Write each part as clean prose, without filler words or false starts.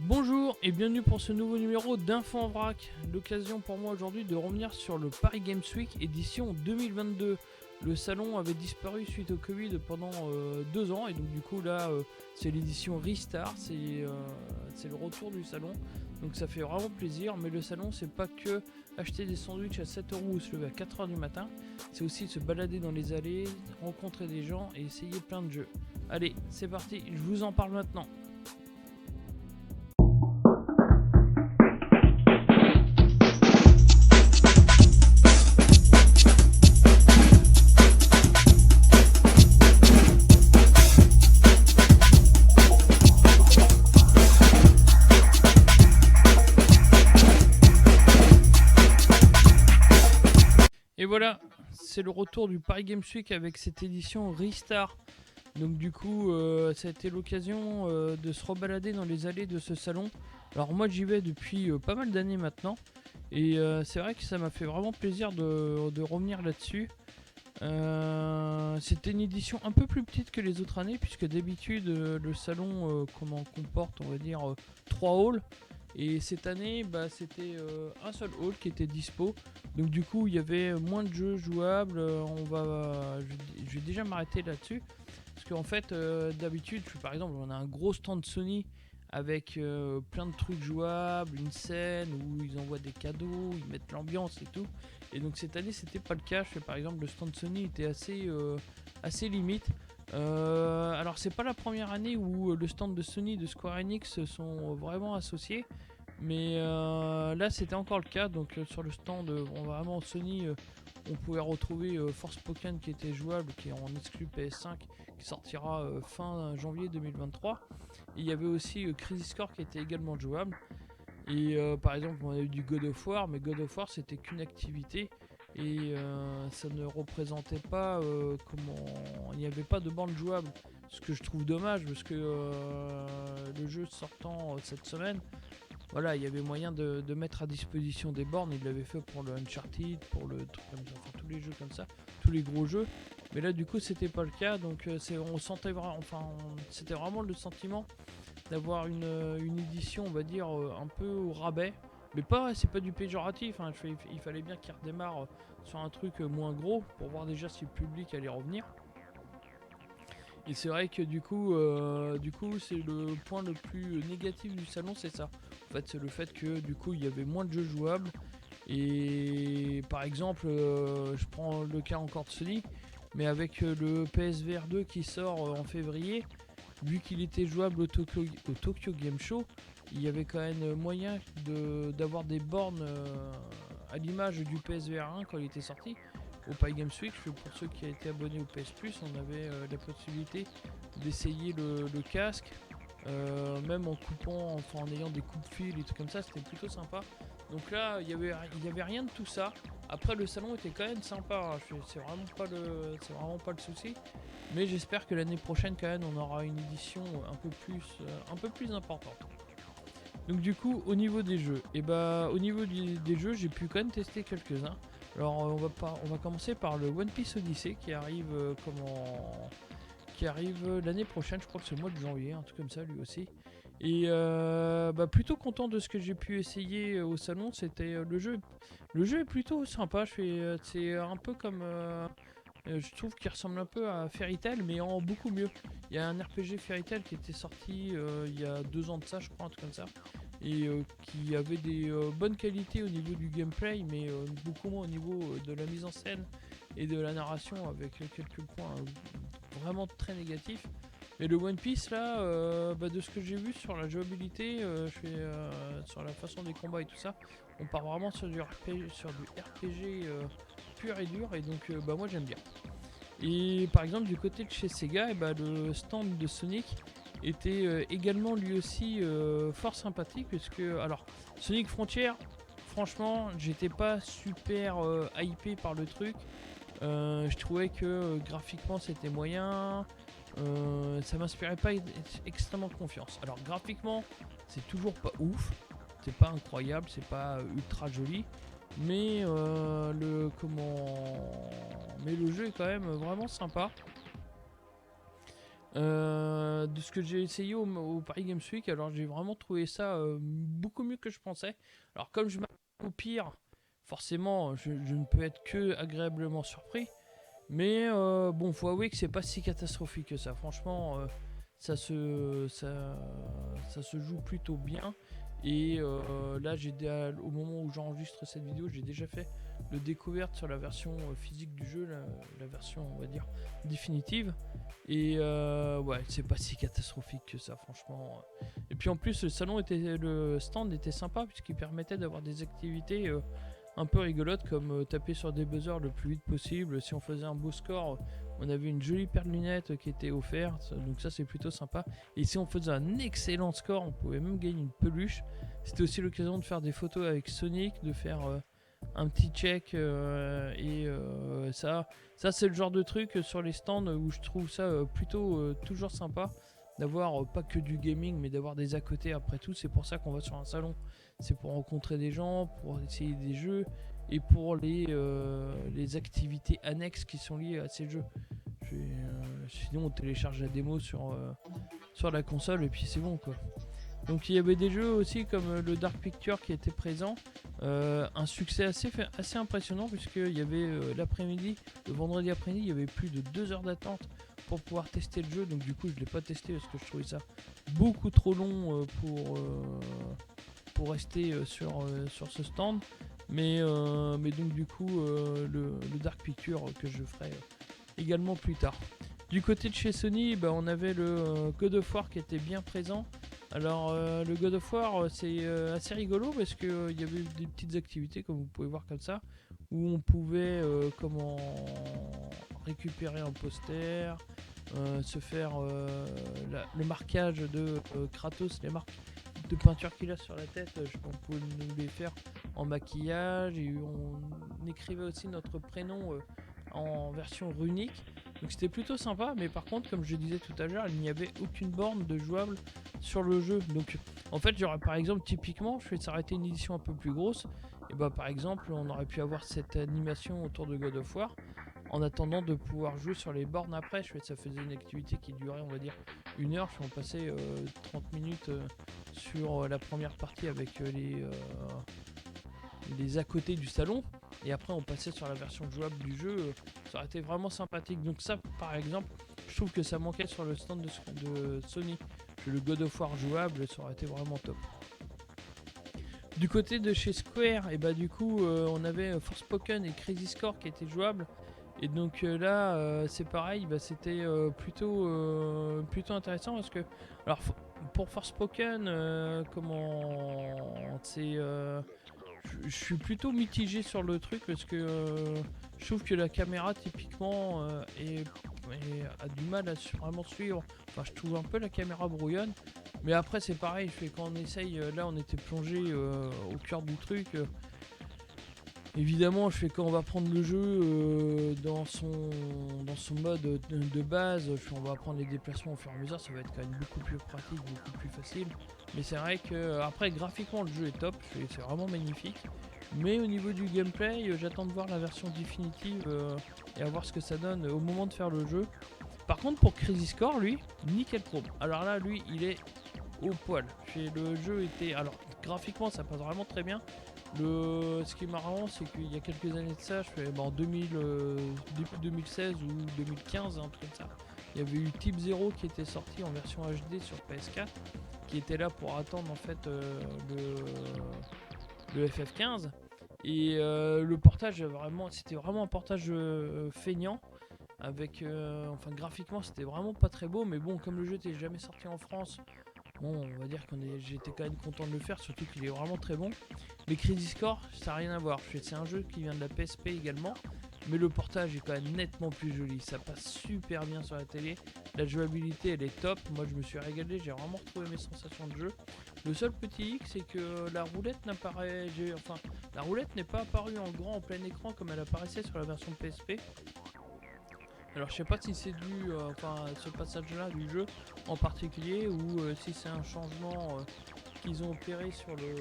Bonjour et bienvenue pour ce nouveau numéro d'Info en vrac. L'occasion pour moi aujourd'hui de revenir sur le Paris Games Week édition 2022. Le salon avait disparu suite au Covid pendant 2 ans et donc du coup là c'est l'édition Restart, c'est le retour du salon. Donc ça fait vraiment plaisir, mais le salon c'est pas que acheter des sandwichs à 7€ ou se lever à 4h du matin, c'est aussi se balader dans les allées, rencontrer des gens et essayer plein de jeux. Allez, c'est parti, je vous en parle maintenant. Et voilà, c'est le retour du Paris Games Week avec cette édition Restart. Donc du coup, ça a été l'occasion de se rebalader dans les allées de ce salon. Alors moi j'y vais depuis pas mal d'années maintenant. Et c'est vrai que ça m'a fait vraiment plaisir de revenir là-dessus. C'était une édition un peu plus petite que les autres années, puisque d'habitude le salon comporte, on va dire, 3 halls. Et cette année, c'était un seul hall qui était dispo. Donc du coup, il y avait moins de jeux jouables. Je vais déjà m'arrêter là-dessus. Parce qu'en fait, d'habitude, par exemple, on a un gros stand Sony avec plein de trucs jouables, une scène où ils envoient des cadeaux, ils mettent l'ambiance et tout. Et donc cette année, c'était pas le cas. Par exemple, le stand Sony était assez limite. Alors c'est pas la première année où le stand de Sony et de Square Enix sont vraiment associés, mais là c'était encore le cas. Donc sur le stand vraiment Sony, on pouvait retrouver Forspoken qui était jouable, qui est en exclu PS5, qui sortira fin janvier 2023. Et il y avait aussi Crisis Core qui était également jouable. Et par exemple on a eu du God of War, mais God of War c'était qu'une activité. Et ça ne représentait pas il n'y avait pas de bande jouable, ce que je trouve dommage parce que le jeu sortant cette semaine, voilà, il y avait moyen de mettre à disposition des bornes. Il l'avait fait pour le Uncharted, pour le truc comme ça, enfin tous les jeux comme ça, tous les gros jeux. Mais là du coup c'était pas le cas, donc on sentait vraiment, c'était vraiment le sentiment d'avoir une édition, on va dire, un peu au rabais. Mais c'est pas du péjoratif, hein. Il fallait bien qu'il redémarre sur un truc moins gros pour voir déjà si le public allait revenir. Et c'est vrai que du coup c'est le point le plus négatif du salon, c'est ça. En fait, c'est le fait que du coup il y avait moins de jeux jouables. Et par exemple, je prends le cas encore de Sony, mais avec le PSVR 2 qui sort en février, vu qu'il était jouable au Tokyo Game Show, il y avait quand même moyen d'avoir des bornes à l'image du PSVR 1 quand il était sorti. Au Paris Games Week, pour ceux qui étaient abonnés au PS Plus, on avait la possibilité d'essayer le casque, même en coupant, en ayant des coups de fil et tout comme ça, c'était plutôt sympa. Donc là, il y avait rien de tout ça. Après, le salon était quand même sympa, hein. C'est vraiment pas le souci. Mais j'espère que l'année prochaine, quand même, on aura une édition un peu plus importante. Donc du coup, au niveau des jeux, au niveau des jeux, j'ai pu quand même tester quelques-uns. Alors on va commencer par le One Piece Odyssey qui arrive l'année prochaine. Je crois que c'est le mois de janvier, un truc comme ça, lui aussi. Et plutôt content de ce que j'ai pu essayer au salon. C'était le jeu. Le jeu est plutôt sympa. C'est un peu comme je trouve qu'il ressemble un peu à Fairy Tail, mais en beaucoup mieux. Il y a un RPG Fairy Tail qui était sorti il y a 2 ans de ça, je crois, un truc comme ça, et qui avait des bonnes qualités au niveau du gameplay, mais beaucoup moins au niveau de la mise en scène et de la narration, avec quelques points vraiment très négatifs. Mais le One Piece là, de ce que j'ai vu sur la jouabilité, sur la façon des combats et tout ça, on part vraiment sur du RPG pur et dur, et donc moi j'aime bien. Et par exemple du côté de chez Sega, le stand de Sonic était également lui aussi fort sympathique, puisque alors Sonic Frontier, franchement j'étais pas super hypé par le truc. Je trouvais que graphiquement c'était moyen, ça m'inspirait pas extrêmement confiance. Alors graphiquement c'est toujours pas ouf, c'est pas incroyable, c'est pas ultra joli, mais le jeu est quand même vraiment sympa. De ce que j'ai essayé au Paris Games Week, alors j'ai vraiment trouvé ça beaucoup mieux que je pensais. Alors comme je m'attends au pire, forcément je ne peux être que agréablement surpris. Mais bon, faut avouer que c'est pas si catastrophique que ça. Franchement, ça se joue plutôt bien. Et là, au moment où j'enregistre cette vidéo, j'ai déjà fait le découverte sur la version physique du jeu, la version, on va dire, définitive. Et ouais, c'est pas si catastrophique que ça, franchement. Et puis en plus, le stand était sympa puisqu'il permettait d'avoir des activités un peu rigolotes comme taper sur des buzzers le plus vite possible. Si on faisait un beau score, on avait une jolie paire de lunettes qui était offerte, donc ça c'est plutôt sympa. Et si on faisait un excellent score, on pouvait même gagner une peluche. C'était aussi l'occasion de faire des photos avec Sonic, de faire un petit check ça c'est le genre de truc sur les stands où je trouve ça plutôt toujours sympa d'avoir pas que du gaming mais d'avoir des à côté. Après tout, c'est pour ça qu'on va sur un salon, c'est pour rencontrer des gens, pour essayer des jeux et pour les activités annexes qui sont liées à ces jeux. Sinon on télécharge la démo sur la console et puis c'est bon quoi. Donc il y avait des jeux aussi comme le Dark Picture qui était présent, un succès assez impressionnant puisqu'il y avait l'après-midi, le vendredi après-midi, il y avait plus de 2 heures d'attente pour pouvoir tester le jeu. Donc du coup je l'ai pas testé parce que je trouvais ça beaucoup trop long pour rester sur ce stand. Mais donc du coup le Dark Picture que je ferai également plus tard. Du côté de chez Sony, on avait le God of War qui était bien présent. Alors le God of War c'est assez rigolo parce que il y avait des petites activités comme vous pouvez voir comme ça où on pouvait récupérer un poster, se faire le marquage de Kratos, les marques de peinture qu'il a sur la tête, on pouvait nous les faire en maquillage et on écrivait aussi notre prénom en version runique. Donc c'était plutôt sympa, mais par contre, comme je disais tout à l'heure, il n'y avait aucune borne de jouable sur le jeu. Donc en fait, j'aurais par exemple, typiquement, je fais s'arrêter une édition un peu plus grosse, et par exemple, on aurait pu avoir cette animation autour de God of War en attendant de pouvoir jouer sur les bornes après. Ça faisait une activité qui durait, on va dire, 1 heure. On passait 30 minutes sur la première partie avec les à côté du salon. Et après on passait sur la version jouable du jeu, ça aurait été vraiment sympathique. Donc ça par exemple, je trouve que ça manquait sur le stand de Sony. Que le God of War jouable, ça aurait été vraiment top. Du côté de chez Square, et du coup on avait Forspoken et Crazy Score qui étaient jouables. Et donc là c'est pareil, c'était plutôt intéressant parce que alors pour Forspoken je suis plutôt mitigé sur le truc parce que je trouve que la caméra typiquement a du mal à vraiment suivre. Enfin, je trouve un peu la caméra brouillonne. Mais après, c'est pareil, quand on essaye, là on était plongé au cœur du truc. Évidemment, quand on va prendre le jeu dans son mode de base, on va prendre les déplacements au fur et à mesure, ça va être quand même beaucoup plus pratique, beaucoup plus facile. Mais c'est vrai que après graphiquement le jeu est top, c'est vraiment magnifique. Mais au niveau du gameplay, j'attends de voir la version définitive et à voir ce que ça donne au moment de faire le jeu. Par contre pour Crazy Score, lui, nickel probe. Alors là, lui, il est au poil. Le jeu était... Alors graphiquement ça passe vraiment très bien. Ce qui est marrant, c'est qu'il y a quelques années de ça, début 2016 ou 2015, un truc comme ça, il y avait eu Type 0 qui était sorti en version HD sur PS4, qui était là pour attendre en fait le FF15. Et le portage, c'était vraiment un portage feignant. Graphiquement, c'était vraiment pas très beau, mais bon, comme le jeu n'était jamais sorti en France, bon, on va dire j'étais quand même content de le faire, surtout qu'il est vraiment très bon. Mais Crazy Score, ça n'a rien à voir. C'est un jeu qui vient de la PSP également, mais le portage est quand même nettement plus joli. Ça passe super bien sur la télé. La jouabilité, elle est top. Moi, je me suis régalé. J'ai vraiment retrouvé mes sensations de jeu. Le seul petit hic, c'est que la roulette la roulette n'est pas apparue en grand en plein écran comme elle apparaissait sur la version PSP. Alors je sais pas si c'est dû ce passage-là du jeu en particulier ou si c'est un changement qu'ils ont opéré sur le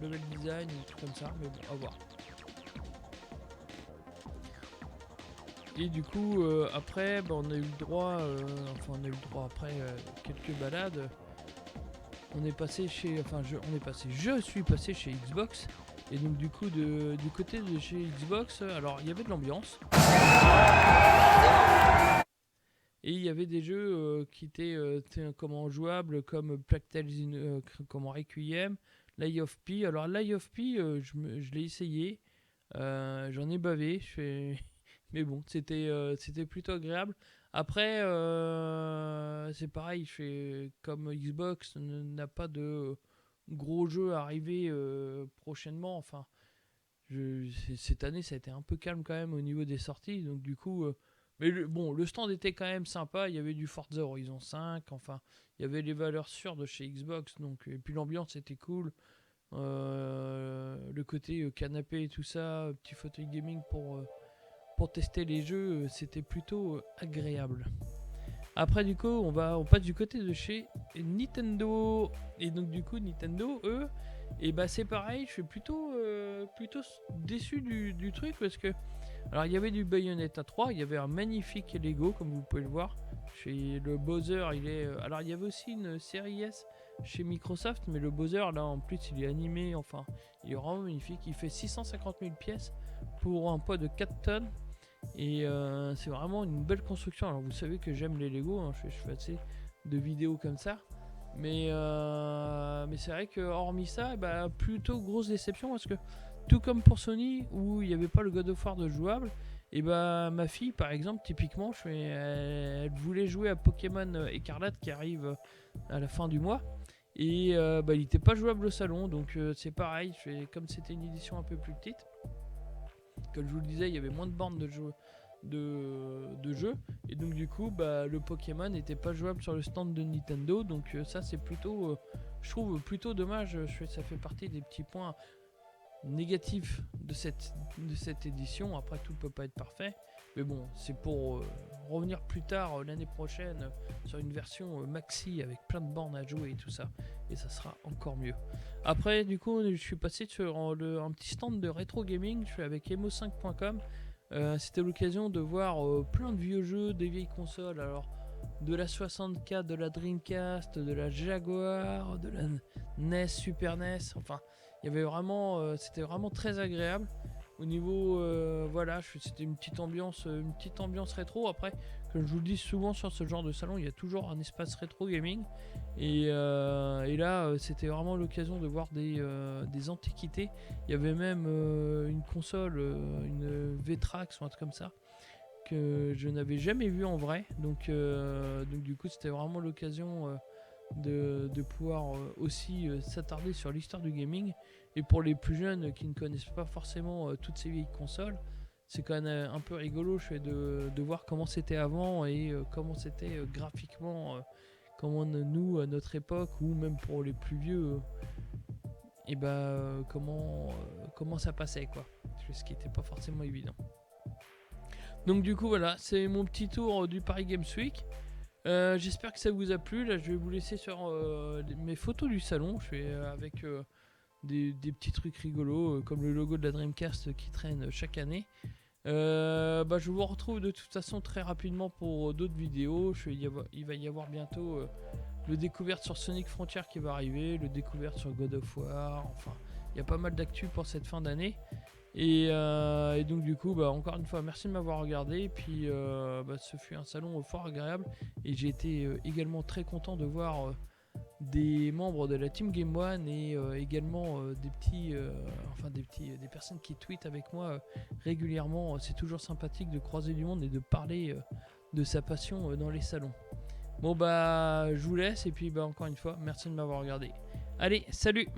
level design ou tout comme ça, mais bon, à voir. Et du coup, après, bah, on a eu le droit, après quelques balades. On est passé chez, je suis passé chez Xbox. Et donc du coup, du côté de chez Xbox, alors il y avait de l'ambiance. Et il y avait des jeux qui étaient comment jouables, comme Plague Tale, comment Requiem, Lies of P. Alors Lies of P, je l'ai essayé, j'en ai bavé, mais bon, c'était plutôt agréable. Après, c'est pareil, comme Xbox n'a pas de gros jeux arrivés prochainement, enfin, cette année ça a été un peu calme quand même au niveau des sorties, donc du coup, mais le stand était quand même sympa, il y avait du Forza Horizon 5, enfin, il y avait les valeurs sûres de chez Xbox, donc, et puis l'ambiance était cool, le côté canapé et tout ça, petit fauteuil gaming pour tester les jeux, c'était plutôt agréable. Après du coup on passe du côté de chez Nintendo, et donc du coup Nintendo eux, et bah c'est pareil, je suis plutôt déçu du truc, parce que alors il y avait du Bayonetta 3, il y avait un magnifique Lego comme vous pouvez le voir chez le Bowser, alors il y avait aussi une série S chez Microsoft, mais le Bowser là en plus il est animé, enfin il est vraiment magnifique, il fait 650 000 pièces pour un poids de 4 tonnes. Et c'est vraiment une belle construction. Alors vous savez que j'aime les Lego, hein, je fais assez de vidéos comme ça. Mais c'est vrai que hormis ça, bah, plutôt grosse déception, parce que tout comme pour Sony où il n'y avait pas le God of War de jouable, et bah ma fille par exemple typiquement, elle voulait jouer à Pokémon Écarlate qui arrive à la fin du mois. Et bah, il n'était pas jouable au salon, donc c'est pareil, comme c'était une édition un peu plus petite. Comme je vous le disais, il y avait moins de bornes de jeu, et donc du coup bah, le Pokémon n'était pas jouable sur le stand de Nintendo, donc ça c'est plutôt je trouve plutôt dommage. Ça fait partie des petits points négatifs de cette édition. Après tout ne peut pas être parfait, mais bon, c'est pour revenir plus tard l'année prochaine sur une version maxi avec plein de bornes à jouer et tout ça, et ça sera encore mieux. Après du coup je suis passé sur un petit stand de rétro gaming, je suis avec emo5.com. C'était l'occasion de voir plein de vieux jeux, des vieilles consoles, alors de la 64, de la Dreamcast, de la Jaguar, de la NES, Super NES, enfin il y avait vraiment, c'était vraiment très agréable. Au niveau, voilà, c'était une petite ambiance rétro. Après, comme je vous le dis souvent sur ce genre de salon, il y a toujours un espace rétro gaming. Et là, c'était vraiment l'occasion de voir des antiquités. Il y avait même une console, une V-Trax ou un truc comme ça, que je n'avais jamais vu en vrai. Donc du coup, c'était vraiment l'occasion de pouvoir aussi s'attarder sur l'histoire du gaming. Et pour les plus jeunes qui ne connaissent pas forcément toutes ces vieilles consoles, c'est quand même un peu rigolo de voir comment c'était avant, et comment c'était graphiquement, comment nous à notre époque, ou même pour les plus vieux, et comment ça passait quoi, ce qui n'était pas forcément évident. Donc du coup voilà, c'est mon petit tour du Paris Games Week. J'espère que ça vous a plu. Là je vais vous laisser sur mes photos du salon. Je fais avec des petits trucs rigolos, comme le logo de la Dreamcast qui traîne chaque année. Je vous retrouve de toute façon très rapidement pour d'autres vidéos. Il va y avoir bientôt le découverte sur Sonic Frontier qui va arriver, le découverte sur God of War, enfin il y a pas mal d'actu pour cette fin d'année. Et donc du coup encore une fois merci de m'avoir regardé, et puis ce fut un salon fort agréable, et j'ai été également très content de voir des membres de la team Game One, et également des personnes qui tweetent avec moi régulièrement. C'est toujours sympathique de croiser du monde et de parler de sa passion dans les salons. Bon je vous laisse, et puis encore une fois merci de m'avoir regardé. Allez, salut!